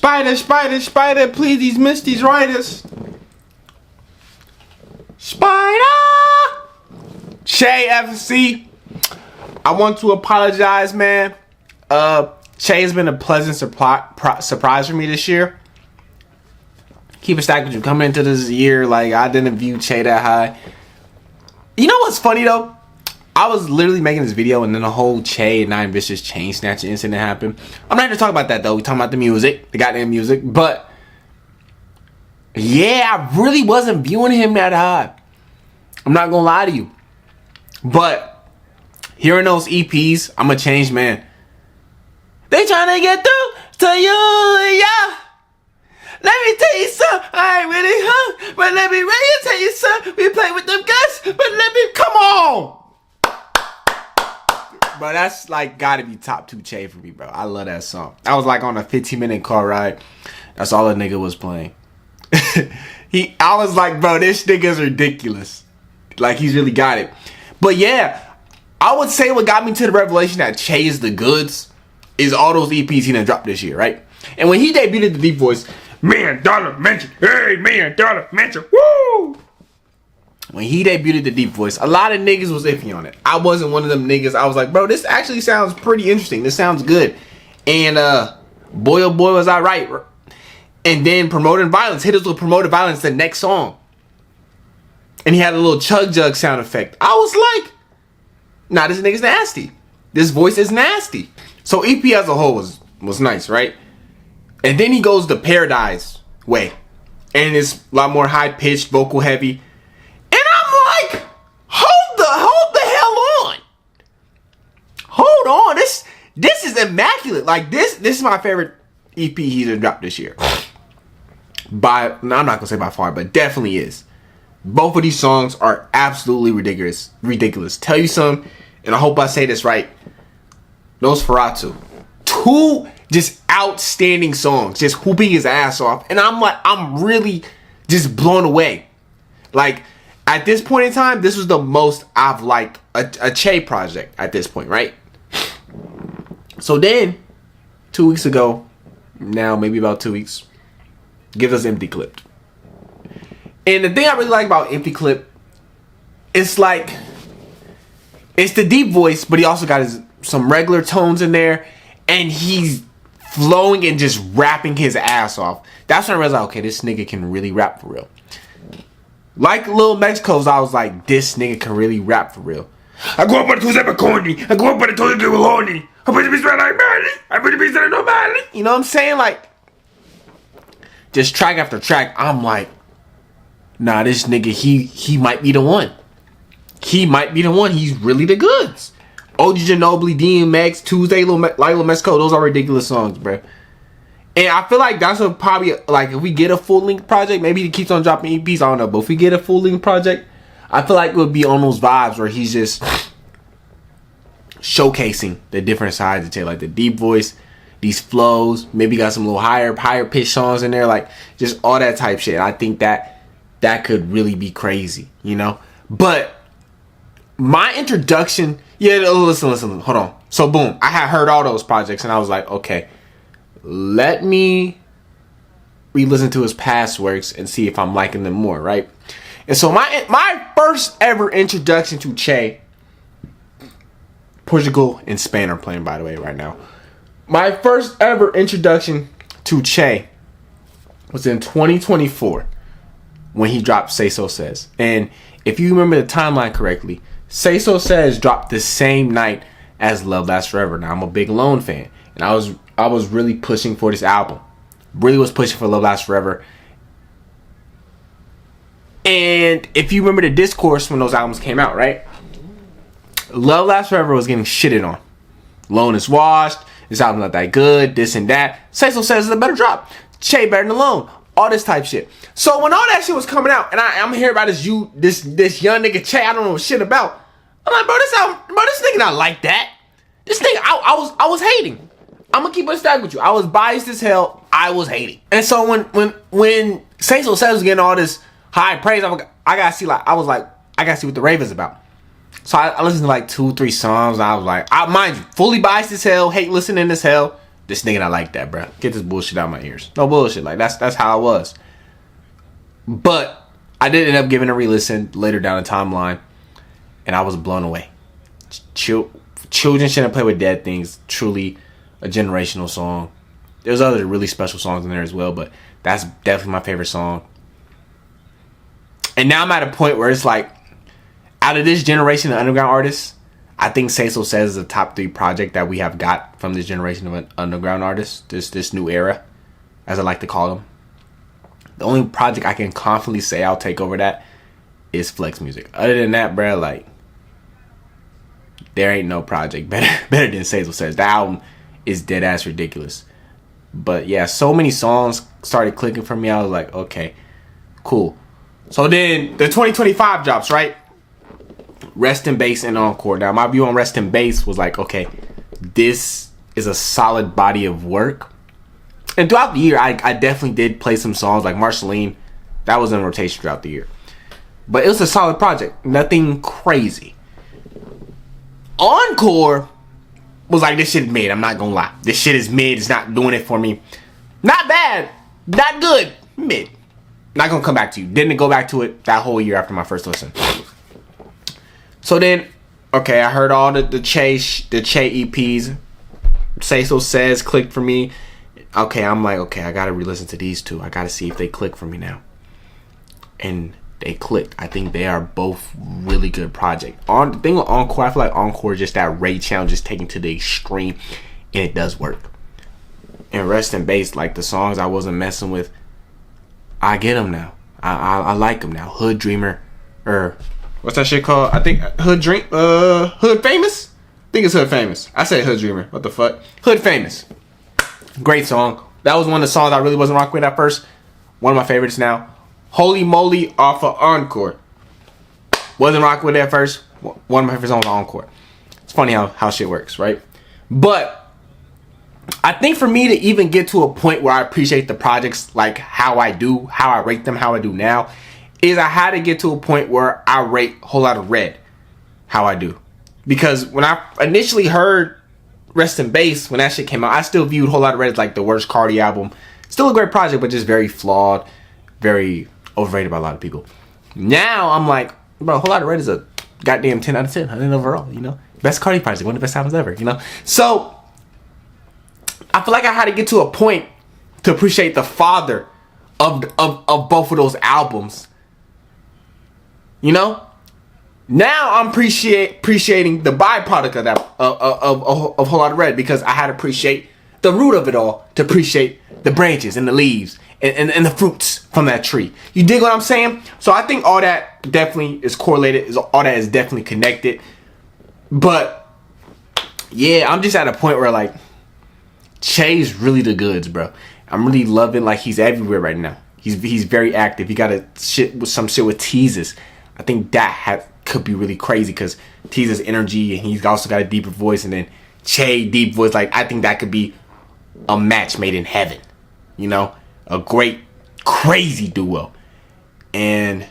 Spider, spider, spider, please these misties writers. Spider! Che FC. I want to apologize, man. Che has been a pleasant surprise for me this year. Keep it stacked with you. Coming into this year, like, I didn't view Che that high. You know what's funny, though? I was literally making this video, and then the whole Che and Nine Vicious chain snatching incident happened. I'm not here to talk about that, though. We're talking about the music, the goddamn music. But, yeah, I really wasn't viewing him that high. I'm not gonna lie to you. But, hearing those EPs, I'm a changed man. They trying to get through to you, yeah. Let me tell you something, I ain't really hung, but let me really tell you something. We play with them guns, but let me, come on. Bro, that's like gotta be top 2 Che for me, bro. I love that song. I was like on a 15-minute car ride. That's all the nigga was playing. I was like, bro, this nigga's ridiculous. Like, he's really got it. But yeah, I would say what got me to the revelation that Che is the goods is all those EPs he done dropped this year, right? And when he debuted the Deep Voice, $1 million mention, hey, $1 million mention, woo! When he debuted the Deep Voice, a lot of niggas was iffy on it. I wasn't one of them niggas. I was like, bro, this actually sounds pretty interesting. This sounds good. And boy, oh boy, was I right. And then Promoted Violence hit us with Promoted Violence the next song. And he had a little chug jug sound effect. I was like, nah, this nigga's nasty. This voice is nasty. So EP as a whole was nice, right? And then he goes the Paradise way. And it's a lot more high-pitched, vocal heavy. And I'm like, hold the hell on. Hold on. This is immaculate. Like, this is my favorite EP he's dropped this year. No, I'm not going to say by far, but definitely is. Both of these songs are absolutely ridiculous. Tell you something, and I hope I say this right. Nosferatu. 2 just outstanding songs, just whooping his ass off. And I'm like, I'm really just blown away. Like, at this point in time, this was the most I've liked a Che project at this point, right? So then, 2 weeks ago, now maybe about 2 weeks, gives us Empty Clipped. And the thing I really like about Empty Clip, it's like, it's the deep voice, but he also got some regular tones in there, and he's flowing and just rapping his ass off. That's when I realized, okay, this nigga can really rap for real. Like Lil Mexico's, I was like, this nigga can really rap for real. I go up on the Tuesday corny. I go up on the Tuesday horny. I put the beats right like Miley. I put the beats right like Miley. You know what I'm saying? Like, just track after track, I'm like, nah, this nigga, he might be the one. He might be the one. He's really the goods. OG Ginobili, DMX, Tuesday, Lil Mexico, those are ridiculous songs, bro. And I feel like that's what probably, like, if we get a full-length project, maybe he keeps on dropping EPs, I don't know. But if we get a full-length project, I feel like it would be on those vibes where he's just showcasing the different sides of Che, like the deep voice, these flows, maybe got some little higher pitch songs in there, like just all that type shit. I think that could really be crazy, you know? But my introduction, yeah, listen, hold on. So boom, I had heard all those projects and I was like, okay, let me re-listen to his past works and see if I'm liking them more, right? And so my first ever introduction to Che, Portugal and Spain are playing, by the way, right now. My first ever introduction to Che was in 2024 when he dropped Say So Says. And if you remember the timeline correctly, Say So Says dropped the same night as Love Lasts Forever. Now, I'm a big Lone fan, and I was really pushing for this album. Really was pushing for Love Lasts Forever. And if you remember the discourse when those albums came out, right? Love Lasts Forever was getting shitted on. Lone is washed. This album's not that good. This and that. Say So Says is a better drop. Che better than Lone. All this type shit. So when all that shit was coming out, and I'm hearing about this young nigga Che I don't know shit about. I'm like, bro, this nigga not like that. This nigga, I was hating. I'm gonna keep it stacked with you. I was biased as hell. I was hating. And so when Say So Says was getting all this high praise, I gotta see what the rave is about. So I listened to like 2-3 songs. And I was like, mind you, fully biased as hell, hate listening as hell. this nigga not like that, bro. Get this bullshit out of my ears. No bullshit. Like that's how I was. But I did end up giving a re-listen later down the timeline, and I was blown away. Children Shouldn't Play with Dead Things, truly a generational song. There's other really special songs in there as well, but that's definitely my favorite song. And now I'm at a point where it's like, out of this generation of underground artists, I think Say So Says is the top 3 project that we have got from this generation of underground artists, this new era, as I like to call them. The only project I can confidently say I'll take over that is Flex Music. Other than that, bro, like, there ain't no project better than Say So Says. The album is dead ass ridiculous. But yeah, so many songs started clicking for me. I was like, okay, cool. So then the 2025 drops, right? Rest in Bass and Encore. Now my view on Rest in Bass was like, okay, this is a solid body of work. And throughout the year, I definitely did play some songs like Marceline. That was in rotation throughout the year. But it was a solid project. Nothing crazy. Encore was like, this shit is mid. I'm not gonna lie. This shit is mid. It's not doing it for me. Not bad. Not good. Mid. Not gonna come back to you. Didn't go back to it that whole year after my first listen. So then, okay, I heard all the Che EPs. Say So Says clicked for me. Okay, I'm like, okay, I gotta re-listen to these two. I gotta see if they click for me now. And they clicked. I think they are both really good projects. The thing with Encore, I feel like Encore is just that Ray challenge just taken to the extreme, and it does work. And Rest in Bass, like the songs I wasn't messing with, I get them now. I like them now. Hood Dreamer, or what's that shit called? I think Hood Famous. I think it's Hood Famous. I said Hood Dreamer. What the fuck? Hood Famous. Great song. That was one of the songs I really wasn't rocking with at first. One of my favorites now. Holy Moly off of Encore. Wasn't rocking with it at first. One of my favorite songs on Encore. It's funny how shit works, right? But I think for me to even get to a point where I appreciate the projects like how I do, how I rate them, how I do now, is I had to get to a point where I rate Whole Lotta Red how I do. Because when I initially heard Rest in Bass, when that shit came out, I still viewed Whole Lotta Red as like the worst Cardi album. Still a great project, but just very flawed, very overrated by a lot of people. Now I'm like, bro, Whole Lotta Red is a goddamn 10 out of 10. I think overall, you know, best Cardi project, one of the best albums ever, you know. So I feel like I had to get to a point to appreciate the father of both of those albums. You know, now I'm appreciating the byproduct of that of Whole Lotta Red, because I had to appreciate the root of it all to appreciate the branches and the leaves and the fruits from that tree. You dig what I'm saying? So I think all that definitely is correlated. All that is definitely connected. But yeah, I'm just at a point where like Che's really the goods, bro. I'm really loving, like, he's everywhere right now. He's very active. He got some shit with Teases. I think that could be really crazy because Teases energy, and he's also got a deeper voice, and then Che deep voice. Like, I think that could be a match made in heaven. You know, a great, crazy duo. And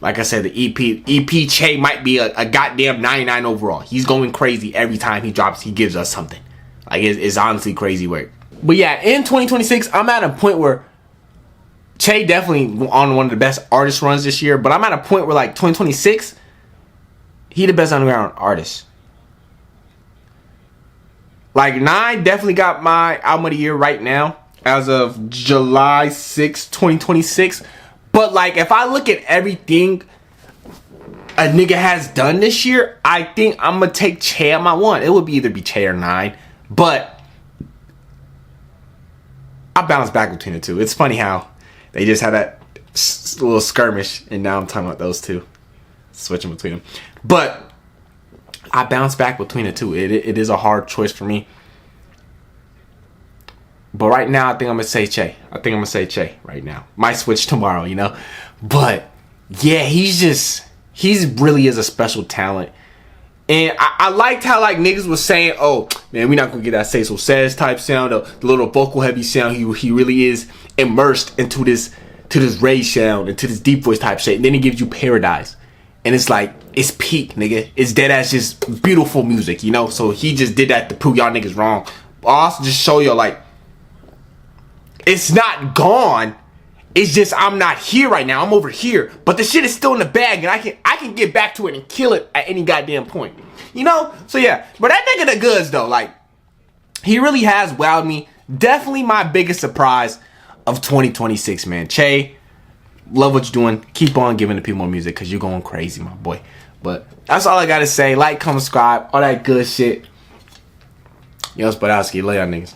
like I said, the EP Che might be a goddamn 99 overall. He's going crazy every time he drops. He gives us something. Like, it's honestly crazy work. But yeah, in 2026, I'm at a point where Che definitely on one of the best artist runs this year. But I'm at a point where, like, 2026, he the best underground artist. Like, Nine definitely got my album of the year right now as of July 6, 2026. But, like, if I look at everything a nigga has done this year, I think I'm going to take Che at my one. It would be either Che or Nine. But I bounce back between the two. It's funny how they just had that little skirmish, and now I'm talking about those two. Switching between them. But I bounce back between the two. It is a hard choice for me. But right now, I think I'm going to say Che. I think I'm going to say Che right now. Might switch tomorrow, you know. But yeah, he really is a special talent. And I liked how, like, niggas was saying, oh, man, we're not going to get that Say So Says type sound, the little vocal heavy sound. He really is immersed into this Ray sound, into this deep voice type shit. And then he gives you Paradise. And it's like, it's peak, nigga. It's dead ass just beautiful music, you know? So he just did that to prove y'all niggas wrong. But also just show y'all, like, It's not gone. It's just I'm not here right now. I'm over here. But the shit is still in the bag, and I can get back to it and kill it at any goddamn point. You know? So yeah. But that nigga the goods though. Like, he really has wowed me. Definitely my biggest surprise of 2026, man. Che, love what you're doing. Keep on giving the people more music because you're going crazy, my boy. But that's all I gotta say. Like, comment, subscribe, all that good shit. Yo, Spadowski, lay out niggas.